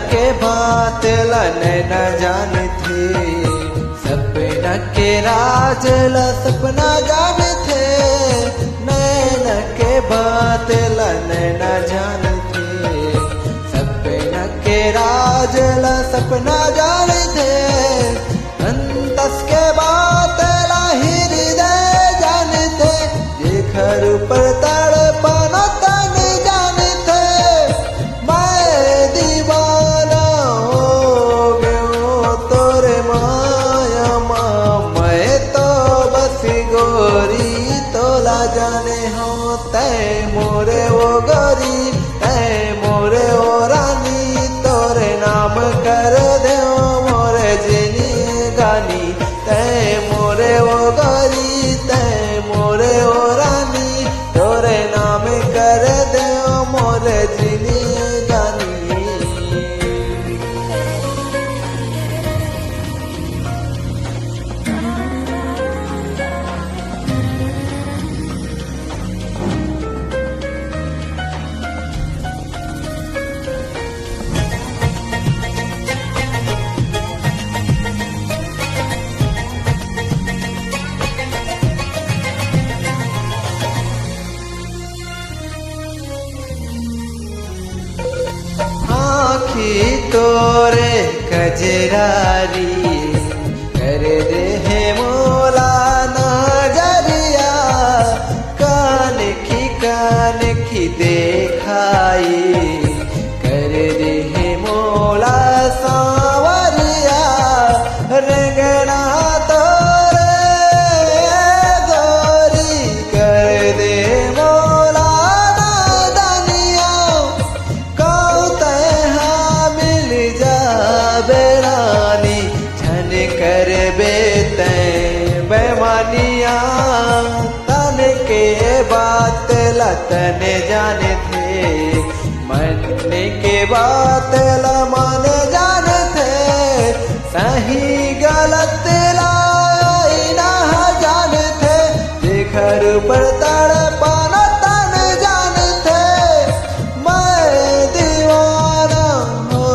के बातल नैना जाने थे, सपना के राजल सपना जाने थे। नैन के बातल नैना जाने थे, सपना के राजल सपना जाने थे। अंतस के बातल हृदय जाने थे, ये घर पर तड़पन तन जाने थे। मैं दीवाना हो गयो तोरे माया माँ, मैं तो बस गोरी तोला जाने हो। तय मोरे वो गोरी, तय मोरे वो रानी, तोरे नाम कर दे मोरे जिनी गानी। तय मोरे वो गोरी, तय मोरे वो रानी, तोरे नाम कर दे मोरे जिनी गानी। आँखी तोरे कजरारी कर दे है मोला नजरिया। कान की देखाई कर दे है मोला सांवरिया। रंगना तोरे गोरी कर दे मोला नादनिया। बेरानी छन कर बेते बेमानिया। तन के बात लतन जाने थे, मन के बात मन जाने थे। सही गलत लाई ना जाने थे, घर पर तड़पन तन जाने थे। मैं दीवाना हो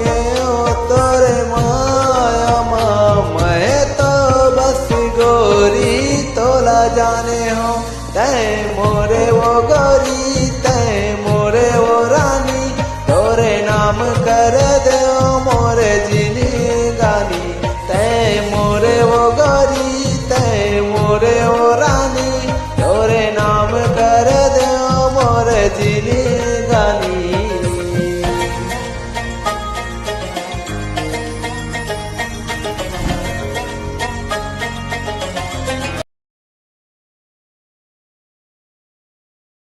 गयो तोरे माया माँ, मैं तो बस गोरी तोला जाने हो। तय मोरे वो गोरी, तय मोरे वो रानी, तोरे नाम कर दे मोरे जिनी गानी। तय मोरे वो गोरी, तय मोरे वो रानी, तोरे नाम कर दे मोरे जिनी गानी।